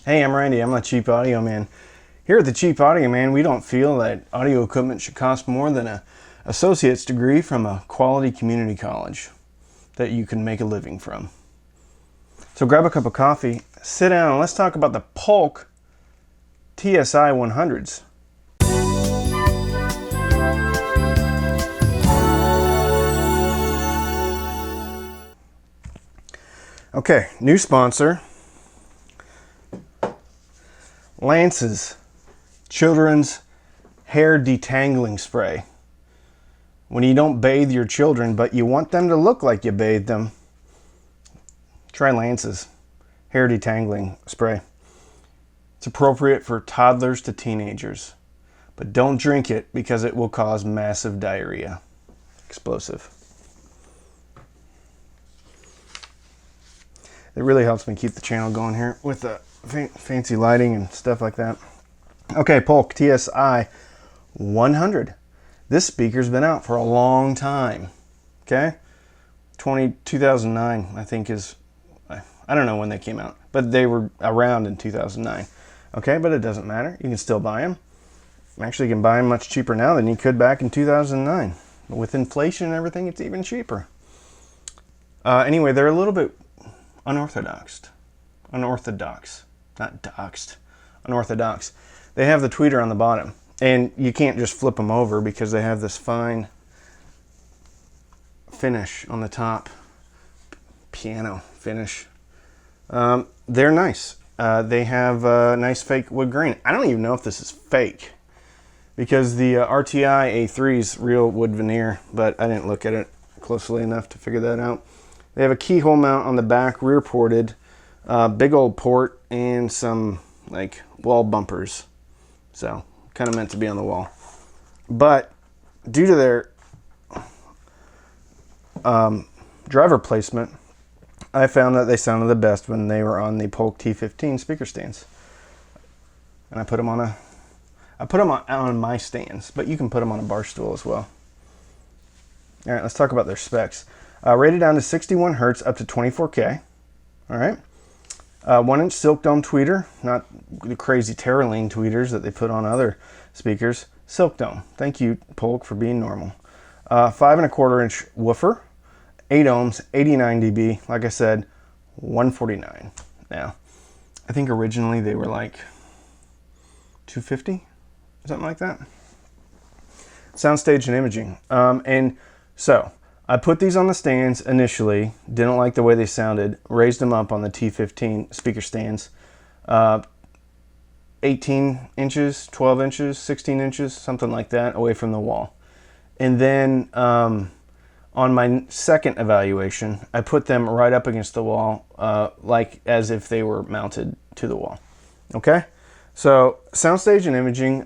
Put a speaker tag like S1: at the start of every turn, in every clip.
S1: Hey, I'm Randy. I'm a Cheap Audio Man. Here at the Cheap Audio Man, we don't feel that audio equipment should cost more than an associate's degree from a quality community college that you can make a living from. So grab a cup of coffee, sit down, and let's talk about the Polk TSI-100s. Okay, new sponsor. Lance's Children's Hair Detangling Spray. When you don't bathe your children, but you want them to look like you bathed them, try Lance's Hair Detangling Spray. It's appropriate for toddlers to teenagers, but don't drink it because it will cause massive diarrhea. Explosive. It really helps me keep the channel going here with the fancy lighting and stuff like that. Okay, Polk TSI-100. This speaker's been out for a long time. Okay, 2009 I think is, I don't know when they came out, but they were around in 2009. Okay, but it doesn't matter. You can still buy them. Actually, you can buy them much cheaper now than you could back in 2009. With inflation and everything, it's even cheaper. Anyway, they're a little bit unorthodox, not doxed, unorthodox. They have the tweeter on the bottom, and you can't just flip them over because they have this fine finish on the top, piano finish. They're nice. They have a nice fake wood grain. I don't even know if this is fake because the RTI A3 is real wood veneer, but I didn't look at it closely enough to figure that out. They have a keyhole mount on the back, rear ported, big old port, and some like wall bumpers. So kind of meant to be on the wall. But due to their driver placement, I found that they sounded the best when they were on the Polk T15 speaker stands. And I put them on on my stands, but you can put them on a bar stool as well. All right, let's talk about their specs. Rated down to 61 hertz up to 24K. All right. 1-inch silk dome tweeter, not the crazy Terraline tweeters that they put on other speakers. Silk dome. Thank you, Polk, for being normal. 5¼ inch woofer, 8 ohms, 89 dB. Like I said, $149. Now, I think originally they were like $250, something like that. Soundstage and imaging. And so I put these on the stands initially, didn't like the way they sounded, raised them up on the T15 speaker stands, 18 inches, 12 inches, 16 inches, something like that, away from the wall. And then on my second evaluation, I put them right up against the wall, like as if they were mounted to the wall. Okay? So, soundstage and imaging,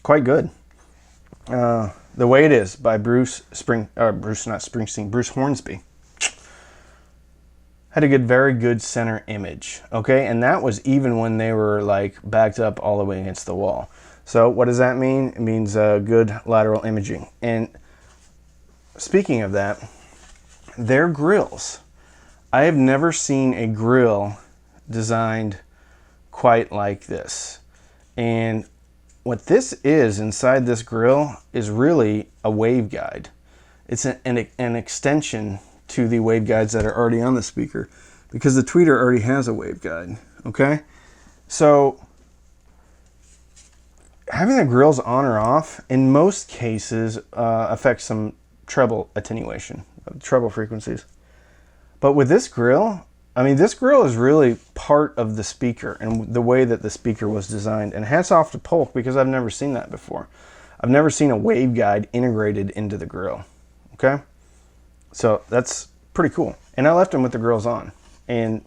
S1: quite good. The Way It Is by Bruce Hornsby. Had a very good center image, okay? And that was even when they were like backed up all the way against the wall. So what does that mean? It means good lateral imaging. And speaking of that, their grills. I have never seen a grill designed quite like this. And what this is inside this grill is really a waveguide. It's an extension to the waveguides that are already on the speaker because the tweeter already has a waveguide, okay? So having the grills on or off in most cases affects some treble attenuation, treble frequencies. But with this grill, I mean, this grill is really part of the speaker and the way that the speaker was designed. And hats off to Polk because I've never seen that before. I've never seen a waveguide integrated into the grill. Okay? So that's pretty cool. And I left them with the grills on. And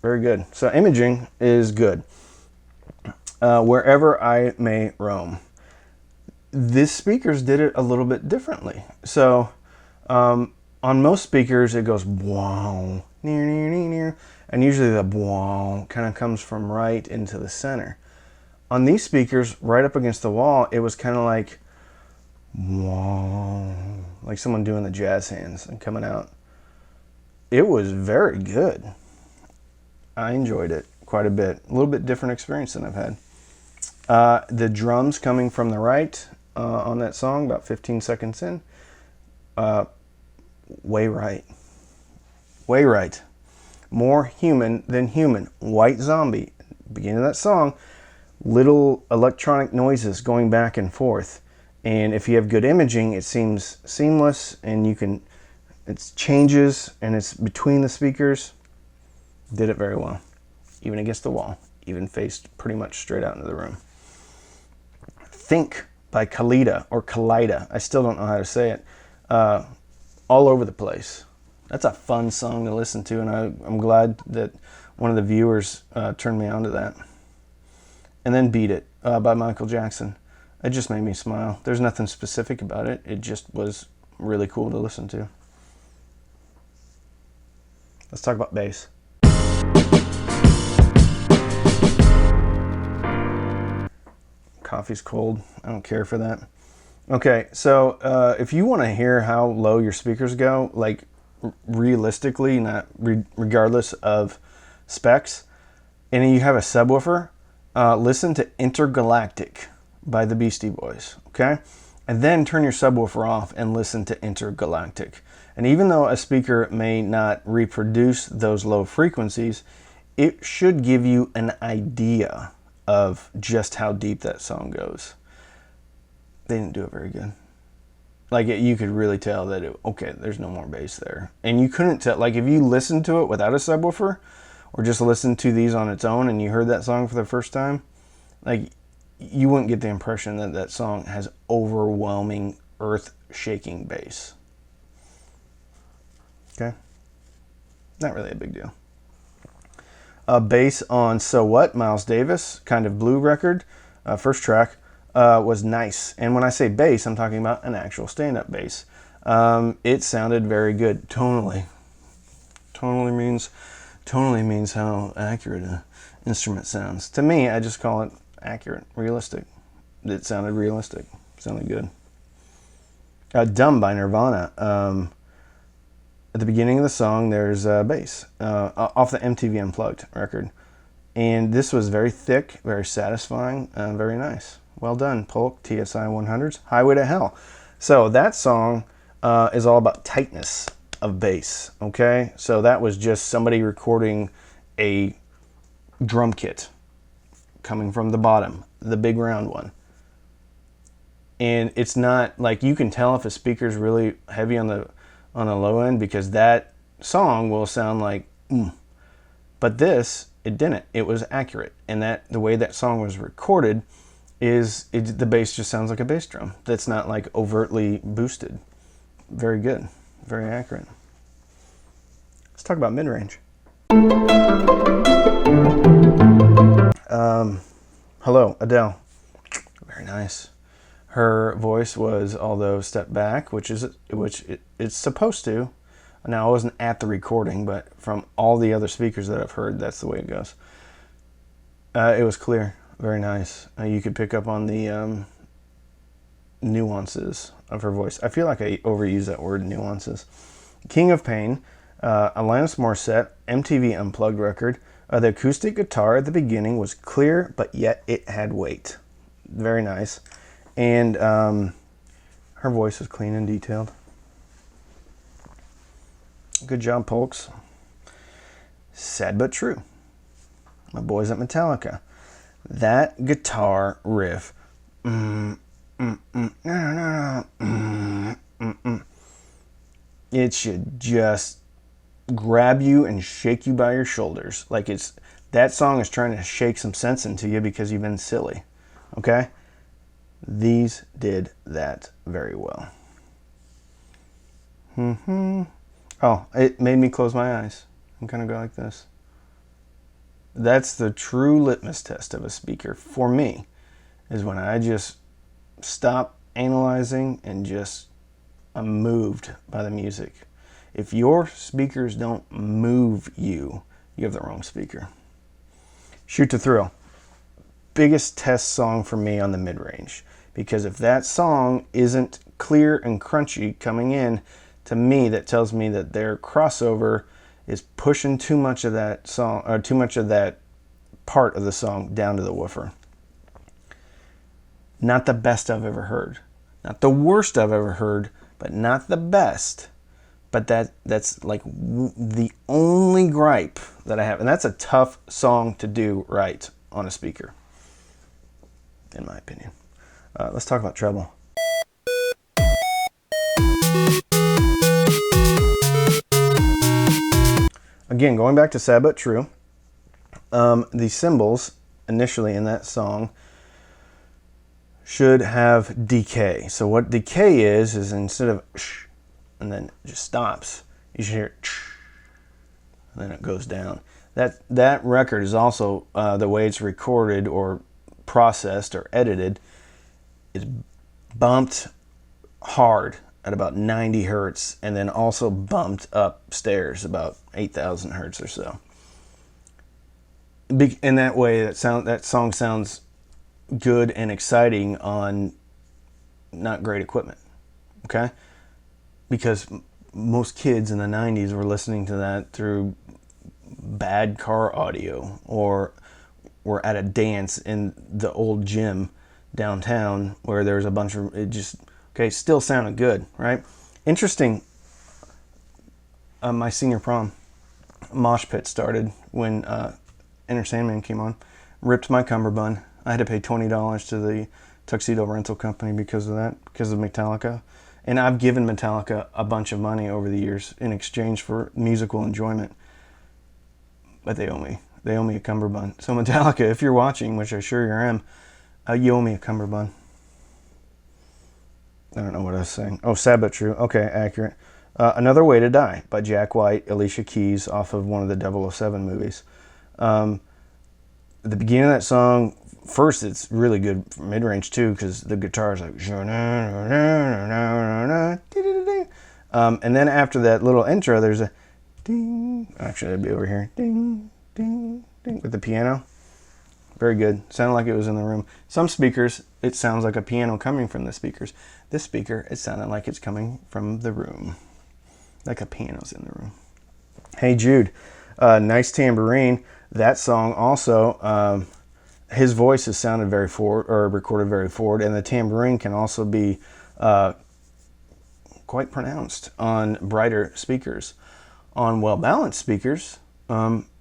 S1: very good. So imaging is good. Wherever I may roam. These speakers did it a little bit differently. So on most speakers, it goes wow. Near, near, near, near. And usually the wow kind of comes from right into the center. On these speakers, right up against the wall, it was kind of like wow, like someone doing the jazz hands and coming out. It was very good. I enjoyed it quite a bit. A little bit different experience than I've had. The drums coming from the right on that song, about 15 seconds in, way right. Way right. More human than human. White Zombie. Beginning of that song, little electronic noises going back and forth. And if you have good imaging, it seems seamless, and it changes, and it's between the speakers. Did it very well. Even against the wall. Even faced pretty much straight out into the room. Think by Khalida, or Khalida. I still don't know how to say it. All over the place. That's a fun song to listen to, and I'm glad that one of the viewers turned me on to that. And then Beat It by Michael Jackson. It just made me smile. There's nothing specific about it. It just was really cool to listen to. Let's talk about bass. Coffee's cold. I don't care for that. Okay, so if you want to hear how low your speakers go, like realistically, not regardless of specs, and you have a subwoofer, listen to Intergalactic by the Beastie Boys, okay? And then turn your subwoofer off and listen to Intergalactic. And even though a speaker may not reproduce those low frequencies, it should give you an idea of just how deep that song goes. They didn't do it very good. Like, you could really tell that, okay, there's no more bass there. And you couldn't tell, like, if you listened to it without a subwoofer, or just listened to these on its own and you heard that song for the first time, like, you wouldn't get the impression that that song has overwhelming, earth-shaking bass. Okay? Not really a big deal. Bass on So What, Miles Davis, Kind of Blue record, first track, was nice. And when I say bass, I'm talking about an actual stand-up bass. It sounded very good tonally. Tonally means how accurate an instrument sounds. To me, I just call it accurate, realistic. It sounded realistic. Sounded good. Dumb by Nirvana. At the beginning of the song, there's bass off the MTV Unplugged record. And this was very thick, very satisfying, very nice. Well done, Polk TSI-100's Highway to Hell. So that song is all about tightness of bass, okay? So that was just somebody recording a drum kit coming from the bottom, the big round one. And it's not, like, you can tell if a speaker's really heavy on the low end, because that song will sound like, But this, it didn't. It was accurate. And that the way that song was recorded is, the bass just sounds like a bass drum. That's not, like, overtly boosted. Very good. Very accurate. Let's talk about mid-range. Hello, Adele. Very nice. Her voice was, although stepped back, which it's supposed to. Now, I wasn't at the recording, but from all the other speakers that I've heard, that's the way it goes. It was clear. Very nice. You could pick up on the nuances of her voice. I feel like I overuse that word, nuances. King of Pain, Alanis Morissette, MTV Unplugged record. The acoustic guitar at the beginning was clear, but yet it had weight. Very nice. And her voice was clean and detailed. Good job, Polks. Sad but true. My boys at Metallica. That guitar riff. It should just grab you and shake you by your shoulders. Like, that song is trying to shake some sense into you because you've been silly. Okay? These did that very well. Oh, it made me close my eyes and kind of go like this. That's the true litmus test of a speaker for me, is when I just stop analyzing and just I'm moved by the music. If your speakers don't move you, you have the wrong speaker. Shoot to Thrill. Biggest test song for me on the mid-range. Because if that song isn't clear and crunchy coming in, to me, that tells me that their crossover is pushing too much of that song, or too much of that part of the song down to the woofer. Not the best I've ever heard. Not the worst I've ever heard, but not the best. But that's like the only gripe that I have. And that's a tough song to do right on a speaker, in my opinion. Let's talk about treble. Again, going back to Sad But True, the cymbals initially in that song should have decay. So what decay is instead of shh, and then it just stops, you should hear shh, and then it goes down. That record is also the way it's recorded or processed or edited is bumped hard at about 90 hertz and then also bumped upstairs about 8,000 hertz or so. In that way, that song sounds good and exciting on not great equipment, okay? Because most kids in the 90s were listening to that through bad car audio, or were at a dance in the old gym downtown where there was a bunch of, it just, okay, still sounded good, right? Interesting, my senior prom mosh pit started when Enter Sandman came on. Ripped my cummerbund. I had to pay $20 to the tuxedo rental company because of that, because of Metallica. And I've given Metallica a bunch of money over the years in exchange for musical enjoyment. But they owe me a cummerbund. So Metallica, if you're watching, which I sure you am, you owe me a cummerbund. I don't know what I was saying. Oh, Sad But True. Okay, accurate. Another Way to Die by Jack White, Alicia Keys, off of one of the 007 movies. The beginning of that song, first it's really good for mid-range too, because the guitar is like, and then after that little intro, there's a ding. Actually, that'd be over here. Ding, ding, ding, with the piano. Very good. Sounded like it was in the room. Some speakers, it sounds like a piano coming from the speakers. This speaker, it sounded like it's coming from the room. Like a piano's in the room. Hey Jude, nice tambourine. That song also, his voice is sounded very forward, or recorded very forward, and the tambourine can also be quite pronounced on brighter speakers. On well-balanced speakers,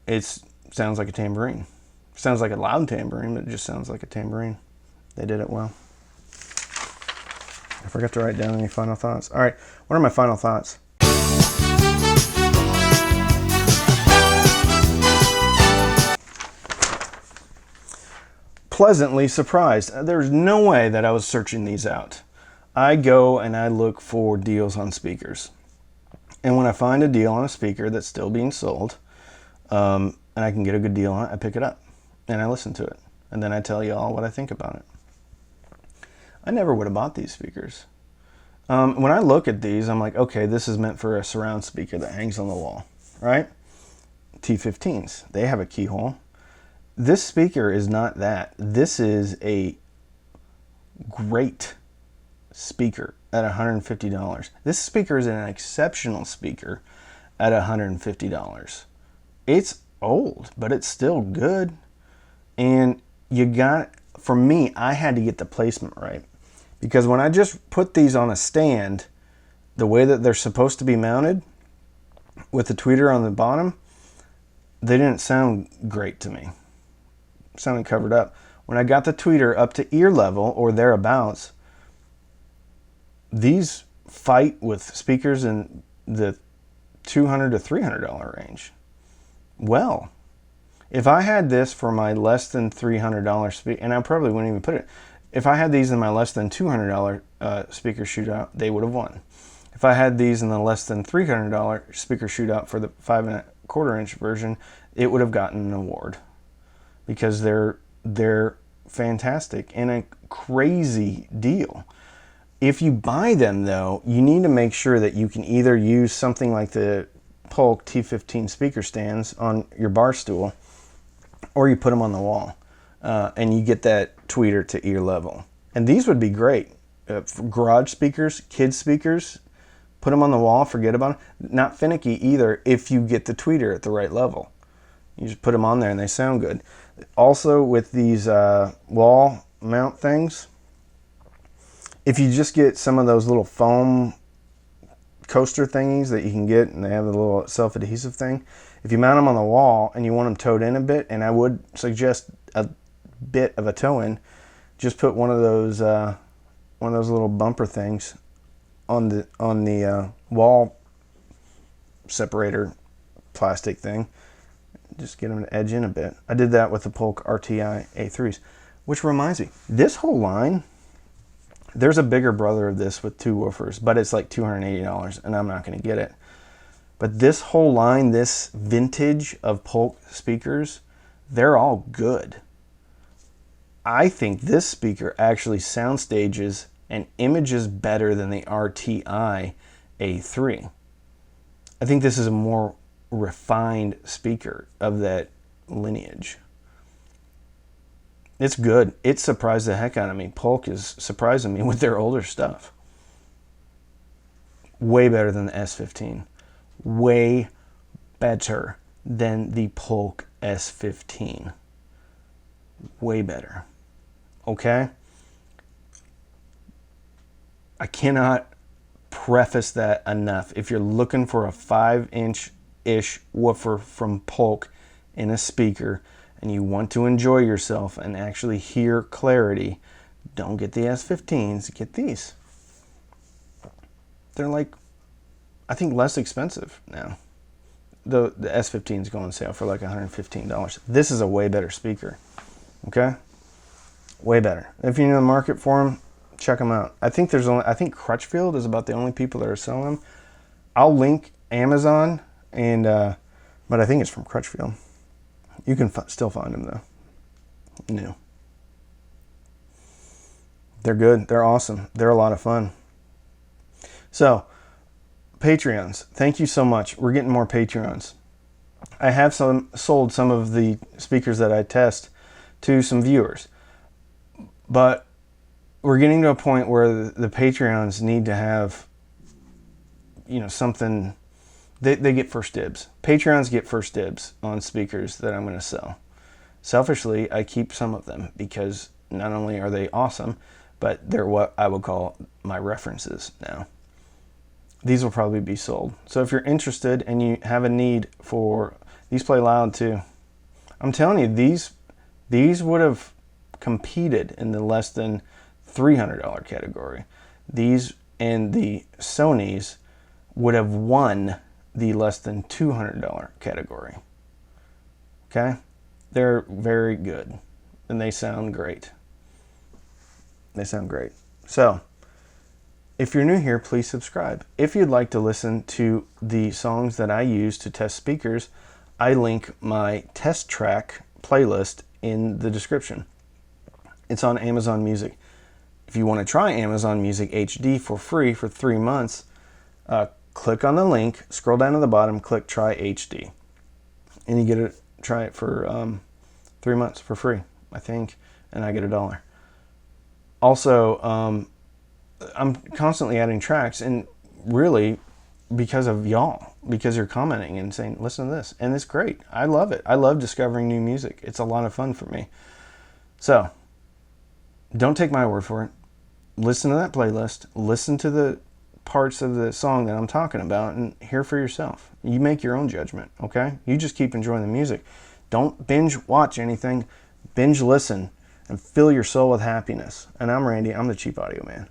S1: it sounds like a tambourine. Sounds like a loud tambourine, but it just sounds like a tambourine. They did it well. I forgot to write down any final thoughts. All right, what are my final thoughts? Pleasantly surprised. There's no way that I was searching these out. I go and I look for deals on speakers. And when I find a deal on a speaker that's still being sold, and I can get a good deal on it, I pick it up and I listen to it. And then I tell you all what I think about it. I never would have bought these speakers. When I look at these, I'm like, okay, this is meant for a surround speaker that hangs on the wall, right? T15s, they have a keyhole. This speaker is not that. This is a great speaker at $150. This speaker is an exceptional speaker at $150. It's old, but it's still good. And for me, I had to get the placement right. Because when I just put these on a stand, the way that they're supposed to be mounted, with the tweeter on the bottom, they didn't sound great to me. Sounded covered up. When I got the tweeter up to ear level or thereabouts, these fight with speakers in the $200 to $300 range. Well, if I had this for my less than $300 speaker, and I probably wouldn't even put it, if I had these in my less than $200 speaker shootout, they would have won. If I had these in the less than $300 speaker shootout for the 5¼ inch version, it would have gotten an award. Because they're fantastic and a crazy deal. If you buy them though, you need to make sure that you can either use something like the Polk T15 speaker stands on your bar stool, or you put them on the wall and you get that tweeter to ear level. And these would be great for garage speakers, kids speakers, Put them on the wall, forget about them. Not finicky either if you get the tweeter at the right level. You just put them on there and they sound good. Also with these wall mount things, if you just get some of those little foam coaster thingies that you can get, and they have a little self-adhesive thing, if you mount them on the wall and you want them towed in a bit, and I would suggest a bit of a toe in, just put one of those little bumper things on the wall separator plastic thing. Just get them to edge in a bit. I did that with the Polk RTI A3s, which reminds me, this whole line, there's a bigger brother of this with 2 woofers, but it's like $280 and I'm not going to get it. But this whole line, this vintage of Polk speakers, they're all good. I think this speaker actually soundstages and images better than the RTI A3. I think this is a more refined speaker of that lineage. It's good. It surprised the heck out of me. Polk is surprising me with their older stuff. Way better than the S15. Way better than the Polk S15. Way better. Okay? I cannot preface that enough. If you're looking for a 5-inch-ish woofer from Polk in a speaker, and you want to enjoy yourself and actually hear clarity, don't get the S15s, get these. They're like, I think, less expensive now. The S15s go on sale for like $115. This is a way better speaker, okay? Way better. If you're in the market for them, check them out. I think Crutchfield is about the only people that are selling them. I'll link Amazon, and but I think it's from Crutchfield. You can still find them though. New. They're good. They're awesome. They're a lot of fun. So, Patreons, thank you so much. We're getting more Patreons. I have sold some of the speakers that I test to some viewers, but we're getting to a point where the Patreons need to have, something. They get first dibs. Patreons get first dibs on speakers that I'm going to sell. Selfishly, I keep some of them because not only are they awesome, but they're what I would call my references now. These will probably be sold. So if you're interested and you have a need for, these play loud too. I'm telling you, these would have competed in the less than $300 category. These and the Sonys would have won the less than $200 category. Okay? They're very good and they sound great. They sound great. So, if you're new here, please subscribe. If you'd like to listen to the songs that I use to test speakers, I link my test track playlist in the description. It's on Amazon Music. If you want to try Amazon Music HD for free for 3 months, click on the link, scroll down to the bottom, click Try HD. And you get to try it for 3 months for free, I think, and I get $1. Also, I'm constantly adding tracks, and really because of y'all, because you're commenting and saying, listen to this, and it's great. I love it. I love discovering new music. It's a lot of fun for me. So, don't take my word for it. Listen to that playlist, listen to the parts of the song that I'm talking about, and hear for yourself. You make your own judgment, okay? You just keep enjoying the music. Don't binge watch anything. Binge listen and fill your soul with happiness. And I'm Randy. I'm the Cheap Audio Man.